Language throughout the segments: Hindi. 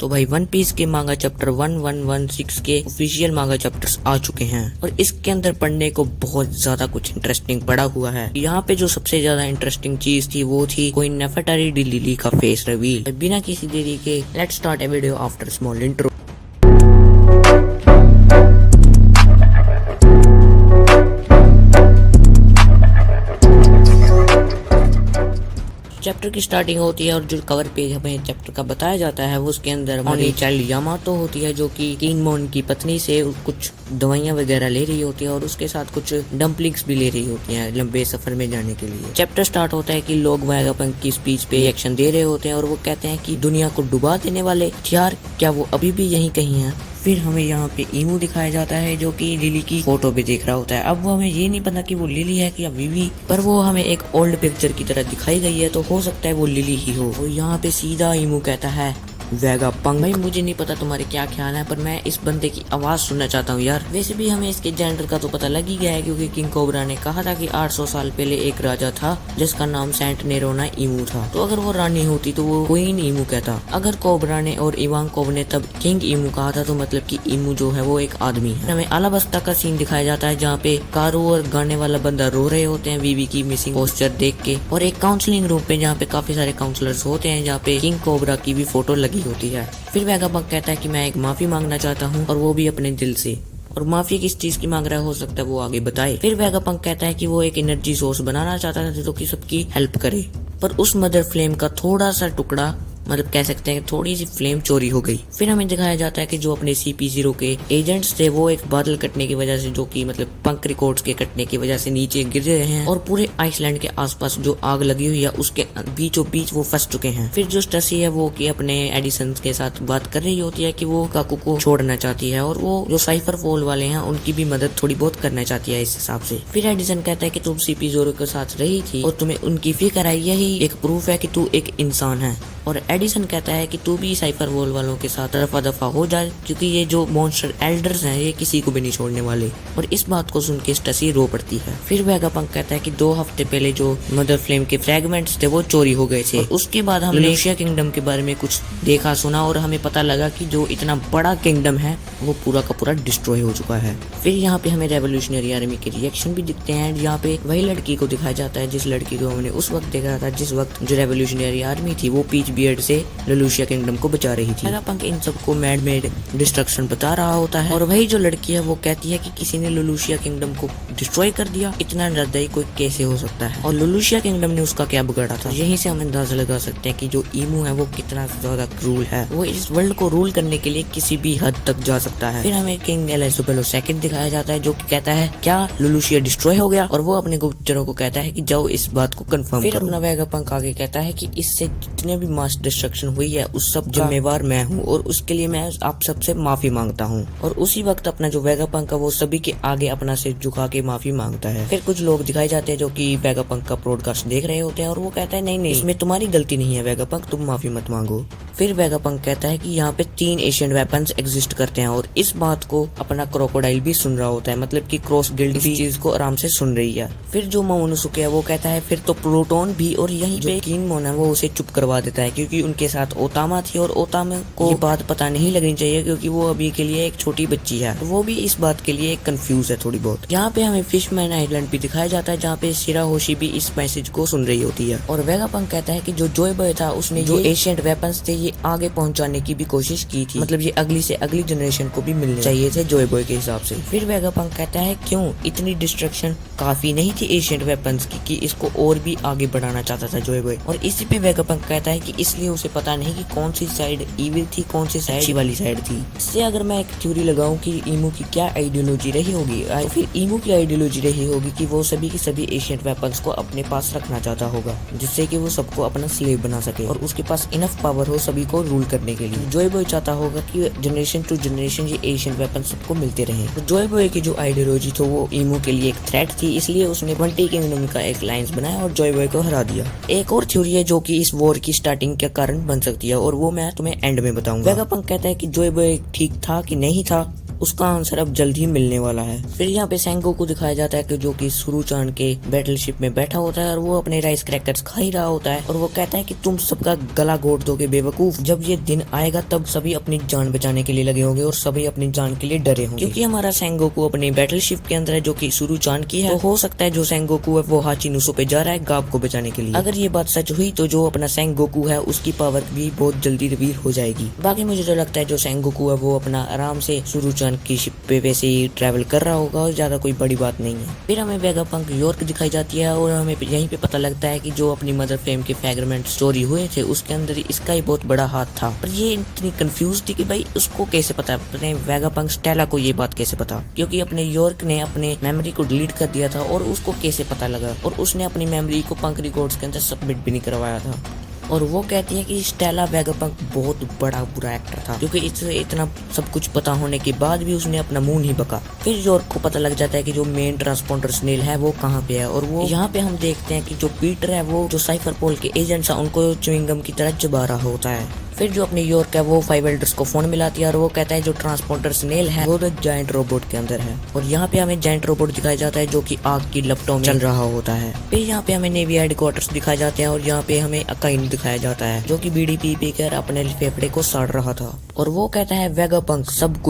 तो भाई वन पीस के मांगा चैप्टर 1116 के ऑफिशियल मांगा चैप्टर्स आ चुके हैं और इसके अंदर पढ़ने को बहुत ज्यादा कुछ इंटरेस्टिंग पड़ा हुआ है। यहाँ पे जो सबसे ज्यादा इंटरेस्टिंग चीज थी वो थी कोई नेफेटारी डी लिली का फेस रिवील। बिना किसी देरी के let's start A video after small intro. Chapter की स्टार्टिंग होती है और जो कवर पेज हमें चैप्टर का बताया जाता है वो उसके अंदर हमारी चाइल्ड यामातो होती है जो कि किंगमोन की पत्नी से कुछ दवाइयां वगैरह ले रही होती है और उसके साथ कुछ डम्पलिंग्स भी ले रही होती हैं लंबे सफर में जाने के लिए। चैप्टर स्टार्ट होता है कि लोग वेगापंक की स्पीच पे रिएक्शन दे रहे होते हैं और वो कहते हैं कि दुनिया को डुबा देने वाले हथियार क्या वो अभी भी यहीं कहीं हैं। फिर हमें यहाँ पे ईमू दिखाया जाता है जो कि लिली की फोटो पे देख रहा होता है। अब वो हमें ये नहीं पता कि वो लिली है या विवी, पर वो हमें एक ओल्ड पिक्चर की तरह दिखाई गई है तो हो सकता है वो लिली ही हो। और यहाँ पे सीधा ईमू कहता है वेगापंक। भाई मुझे नहीं पता तुम्हारे क्या ख्याल है पर मैं इस बंदे की आवाज सुनना चाहता हूँ यार। वैसे भी हमें इसके जेंडर का तो पता लग ही गया है क्योंकि किंग कोबरा ने कहा था कि 800 साल पहले एक राजा था जिसका नाम सेंट नेरोना ईमू था। तो अगर वो रानी होती तो वो क्वीन ईमू कहता। अगर कोबरा ने और इवांकोव ने तब किंग ईमू कहा था तो मतलब कि ईमू जो है वो एक आदमी है। हमें अलाबस्ता का सीन दिखाया जाता है जहाँ पे कारू और गाने वाला बंदा रो रहे होते हैं वीवी की मिसिंग पोस्टर देख के, और एक काउंसलिंग रूम पे जहाँ पे काफी सारे काउंसलर्स होते हैं जहाँ पे किंग कोबरा की भी फोटो लगी होती है। फिर वेगापंक कहता है कि मैं एक माफी मांगना चाहता हूँ और वो भी अपने दिल से। और माफी किस चीज की मांग रहा है हो सकता है वो आगे बताए। फिर वेगापंक कहता है कि वो एक एनर्जी सोर्स बनाना चाहता था जो कि सबकी हेल्प करे, पर उस मदर फ्लेम का थोड़ा सा टुकड़ा मतलब कह सकते हैं थोड़ी सी फ्लेम चोरी हो गई। फिर हमें दिखाया जाता है कि जो अपने CP0 के एजेंट्स थे वो एक बादल कटने की वजह से जो कि मतलब पंख रिकॉर्ड्स के कटने की वजह से नीचे गिर रहे हैं और पूरे आइसलैंड के आसपास जो आग लगी हुई है उसके बीचों बीच वो फंस चुके हैं। फिर जो स्टेसी है वो कि अपने एडिसन के साथ बात कर रही होती है कि वो काकू को छोड़ना चाहती है और वो जो साइफर फोल वाले हैं उनकी भी मदद थोड़ी बहुत करना चाहती है इस हिसाब से। फिर एडिसन कहता है कि तुम CP0 के साथ रही थी और तुम्हें उनकी फिक्र आई, यही एक प्रूफ है कि तू एक इंसान है। और एडिसन कहता है कि तू भी साइफर वॉल वालों के साथ रफा दफा हो जाए क्योंकि ये जो मॉन्स्टर एल्डर्स हैं ये किसी को भी नहीं छोड़ने वाले। और इस बात को सुन के स्टेसी रो पड़ती है। फिर वेगापंक कहता है कि 2 हफ्ते पहले जो मदर फ्लेम के फ्रेगमेंट्स थे वो चोरी हो गए थे। उसके बाद हमने एशिया किंगडम के बारे में कुछ देखा सुना और हमें पता लगा कि जो इतना बड़ा किंगडम है वो पूरा का पूरा डिस्ट्रॉय हो चुका है। फिर यहाँ पे हमें रेवोल्यूशनरी आर्मी के रिएक्शन भी दिखते हैं जहाँ पे वही लड़की को दिखाया जाता है जिस लड़की को हमने उस वक्त देखा था जिस वक्त जो रेवोल्यूशनरी आर्मी थी वो पीच बियर्ड से लुलुशिया किंगडम को बचा रही थी। वेगापंक इन सबको मैड मेड डिस्ट्रक्शन बता रहा होता है और वही जो लड़की है वो कहती है कि किसी ने लुलुशिया किंगडम को डिस्ट्रॉय कर दिया, इतना निर्दयी कोई कैसे हो सकता है और लुलुशिया किंगडम ने उसका क्या बिगाड़ा था। यहीं से हम अंदाजा लगा सकते हैं कि जो ईमू है वो कितना ज्यादा क्रूल है, वो इस वर्ल्ड को रूल करने के लिए किसी भी हद तक जा सकता है। फिर हमें किंग एलिजाबेथ सेकंड दिखाया जाता है जो कि कहता है क्या लुलुशिया डिस्ट्रॉय हो गया, और वो अपने गुप्तचरों को कहता है कि जाओ इस बात को कंफर्म करो। फिर अपना वेगापंक आगे कहता है कि इससे जितने भी मास डिस्ट्रक्शन हुई है उस सब जिम्मेवार मैं हूँ और उसके लिए मैं आप सबसे माफी मांगता हूँ। और उसी वक्त अपना जो वेगापंक है वो सभी के आगे अपना सिर झुका के माफी मांगता है। फिर कुछ लोग दिखाए जाते हैं जो कि वेगापंक का ब्रॉडकास्ट देख रहे होते हैं और वो कहता है नहीं इसमें तुम्हारी गलती नहीं है वेगापंक, तुम माफी मत मांगो। फिर वेगापंक कहता है कि यहाँ पे 3 एशियन वेपन्स एग्जिस्ट करते हैं और इस बात को अपना क्रोकोडाइल भी सुन रहा होता है, मतलब कि क्रॉस गिल्ड भी चीज को आराम से सुन रही है। फिर जो मोमोनोसुके है वो कहता है फिर तो प्लूटोन भी, और यही जो किंगमोन है वो उसे चुप करवा देता है क्योंकि उनके साथ ओतामा थी और ओतामा को ये बात पता नहीं लगनी चाहिए क्योंकि वो अभी के लिए एक छोटी बच्ची है, तो वो भी इस बात के लिए कंफ्यूज है थोड़ी बहुत। यहाँ पे हमें फिशमैन आइलैंड भी दिखाया जाता है जहाँ पे शिराहोशी भी इस मैसेज को सुन रही होती है। और वेगापंक कहता है कि जो जोय बॉय था उसने जो एशियंट वेपन्स थे ये आगे पहुंचाने की भी कोशिश की थी, मतलब ये अगली से अगली जनरेशन को भी मिलने चाहिए थे जोय बॉय के हिसाब से। फिर वेगापंक कहता है क्यों इतनी डिस्ट्रक्शन काफी नहीं थी एशियंट वेपन्स की कि इसको और भी आगे बढ़ाना चाहता था जोय बॉय। और इसी पे वेगापंक कहता है कि इसलिए उसे पता नहीं कि कौन सी साइड इविल थी कौन सी साइड अच्छी वाली साइड थी। इससे अगर मैं एक थ्योरी लगाऊं कि ईमू की क्या आइडियोलॉजी रही होगी, तो फिर ईमू की आइडियोलॉजी रही होगी कि वो सभी की सभी एशियंट वेपन्स को अपने पास रखना चाहता होगा जिससे कि वो सबको अपना स्लेव बना सके और उसके पास इनफ पावर हो सभी को रूल करने के लिए। जोय बॉय चाहता होगा कि जनरेशन टू जनरेशन ये एशियंट वेपन सबको मिलते रहे। तो जोय बॉय की जो आइडियोलॉजी थी वो ईमू के लिए एक थ्रेट थी, इसलिए उसने 20 किंगडम का एक लाइंस बनाया और जोय बॉय को हरा दिया। एक और थ्योरी है जो कि इस वॉर की स्टार्टिंग के कारण बन सकती है और वो मैं तुम्हें एंड में बताऊंगा। वेगापंक कहता है कि जोय बॉय ठीक था कि नहीं था उसका आंसर अब जल्द ही मिलने वाला है। फिर यहाँ पे सेंगोकू दिखाया जाता है कि जो कि सुरुचान के बैटलशिप में बैठा होता है और वो अपने राइस क्रैकर्स खा ही रहा होता है और वो कहता है कि तुम सबका गला घोट दोगे बेवकूफ, जब ये दिन आएगा तब सभी अपनी जान बचाने के लिए लगे होंगे और सभी अपनी जान के लिए डरे होंगे। क्योंकि हमारा सेंगोकू अपनी बैटलशिप के अंदर है जो कि सुरुचान की है, तो हो सकता है जो सेंगोकू है वो हाचिनुसो पे जा रहा है गाब को बचाने के लिए। अगर ये बात सच हुई तो जो अपना सेंगोकू है उसकी पावर भी बहुत जल्दी रिवील हो जाएगी। बाकी मुझे तो लगता है जो सेंगोकू है वो अपना आराम से सुरुचान की शिप पे वैसे ही ट्रैवल कर रहा होगा और ज्यादा कोई बड़ी बात नहीं है। फिर हमें वेगापंक यॉर्क दिखाई जाती है और हमें यहीं पे पता लगता है कि जो अपनी मदर फ्रेम के फ्रैगमेंट स्टोरी हुए थे उसके अंदर इसका ही बहुत बड़ा हाथ था। पर ये इतनी कंफ्यूज थी कि भाई उसको कैसे पता, अपने वेगापंक स्टेला को ये बात कैसे पता, क्योंकि अपने यॉर्क ने अपने मेमोरी को डिलीट कर दिया था और उसको कैसे पता लगा, और उसने अपनी मेमोरी को पंक रिकॉर्ड्स के अंदर सबमिट भी नहीं करवाया था। और वो कहती है कि स्टेला वेगापंक बहुत बड़ा बुरा एक्टर था, क्योंकि इसे इतना सब कुछ पता होने के बाद भी उसने अपना मुंह नहीं बका। फिर यॉर्क को पता लग जाता है कि जो मेन ट्रांसपोंडर स्नेल है वो कहाँ पे है, और वो यहाँ पे हम देखते हैं कि जो पीटर है वो जो साइफरपोल के एजेंट्स हैं उनको च्युइंगम की तरह चबा रहा होता है। फिर जो अपने यॉर्क है वो 5 एल्डर्स को फोन मिलाती है और वो कहता है जो ट्रांसपोर्टर स्नेल है वो जायंट रोबोट के अंदर है, और यहाँ पे हमें जायंट रोबोट दिखाया जाता है जो कि आग की लपटों में चल रहा होता है। फिर यहाँ पे हमें नेवी हेडक्वार्टर्स दिखाए जाते हैं और यहाँ पे हमें अकाइन दिखाया जाता है जो कि बीड़ी पी पी कर अपने फेफड़े को साड़ रहा था, और वो कहता है वेगापंक सब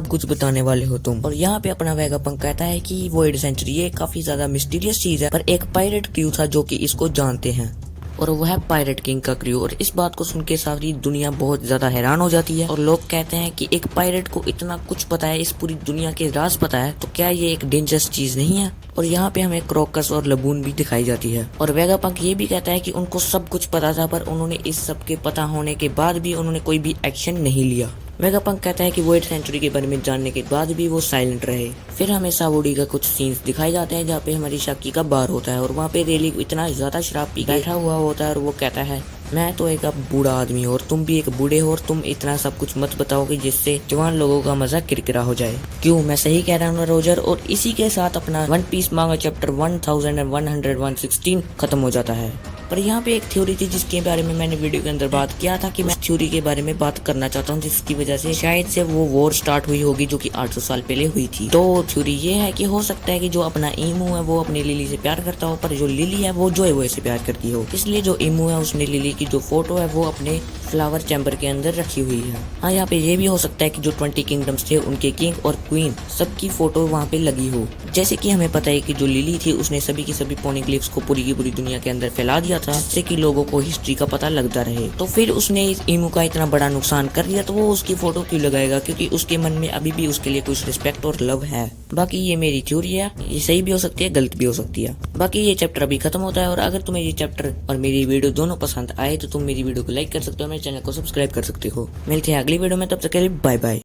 कुछ बताने वाले हो तुम। और यहाँ पे अपना वेगापंक कहता है कि वॉइड सेंचुरी ये काफी ज्यादा मिस्टीरियस चीज है, पर एक पायरेट क्रू था जो कि इसको जानते हैं, और वह है पायरेट किंग का क्रू। और इस बात को सुन के सारी दुनिया बहुत ज्यादा हैरान हो जाती है और लोग कहते हैं कि एक पायरेट को इतना कुछ पता है, इस पूरी दुनिया के राज पता है, तो क्या ये एक डेंजरस चीज नहीं है। और यहाँ पे हमें क्रोकस और लबून भी दिखाई जाती है, और वेगापंक ये भी कहता है कि उनको सब कुछ पता था, पर उन्होंने इस सब के पता होने के बाद भी उन्होंने कोई भी एक्शन नहीं लिया। वेगापंक कहता है कि वॉइड सेंचुरी के बारे में जानने के बाद भी वो साइलेंट रहे। फिर हमें सावोडी का कुछ सीन्स दिखाई जाते हैं जहाँ पे हमारी शाकी का बार होता है और वहाँ पे रेली इतना ज्यादा शराब पी बैठा हुआ होता है और वो कहता है मैं तो एक अब बूढ़ा आदमी हूँ और तुम भी एक बूढ़े हो और तुम इतना सब कुछ मत बताओगे जिससे जवान लोगों का मजा किरकिरा हो जाए। क्यों, मैं सही कह रहा हूँ रोजर। और इसी के साथ अपना वन पीस मांगा चैप्टर 1116 खत्म हो जाता है। पर यहाँ पे एक थ्योरी थी जिसके बारे में मैंने वीडियो के अंदर बात किया था कि मैं थ्योरी के बारे में बात करना चाहता हूँ, जिसकी वजह से शायद से वो वॉर स्टार्ट हुई होगी जो कि 800 साल पहले हुई थी। तो थ्योरी ये है कि हो सकता है कि जो अपना ईमू है वो अपनी लिली से प्यार करता हो, पर जो लिली है वो जोए से प्यार करती हो, इसलिए जो ईमू है उसने लिली की जो फोटो है वो अपने फ्लावर चैम्बर के अंदर रखी हुई है। हाँ, यहाँ पे ये भी हो सकता है कि जो 20 किंगडम्स थे उनके किंग और क्वीन सबकी फोटो वहाँ पे लगी हो। जैसे कि हमें पता है कि जो लिली थी उसने सभी की सभी पोनिग्लिफ्स को पूरी की पूरी दुनिया के अंदर फैला दिया था, जिससे कि लोगों को हिस्ट्री का पता लगता रहे। तो फिर उसने इस ईमू का इतना बड़ा नुकसान कर दिया, तो वो उसकी फोटो क्यों लगाएगा, क्योंकि उसके मन में अभी भी उसके लिए कुछ रिस्पेक्ट और लव है। बाकी ये मेरी थ्योरी है, ये सही भी हो सकती है, गलत भी हो सकती है। बाकी ये चैप्टर अभी खत्म होता है, और अगर तुम्हें ये चैप्टर और मेरी वीडियो दोनों पसंद आए तो तुम मेरी वीडियो को लाइक कर सकते हो, मेरे चैनल को सब्सक्राइब कर सकते हो। मिलते हैं अगली वीडियो में, तब तक के लिए बाय बाय।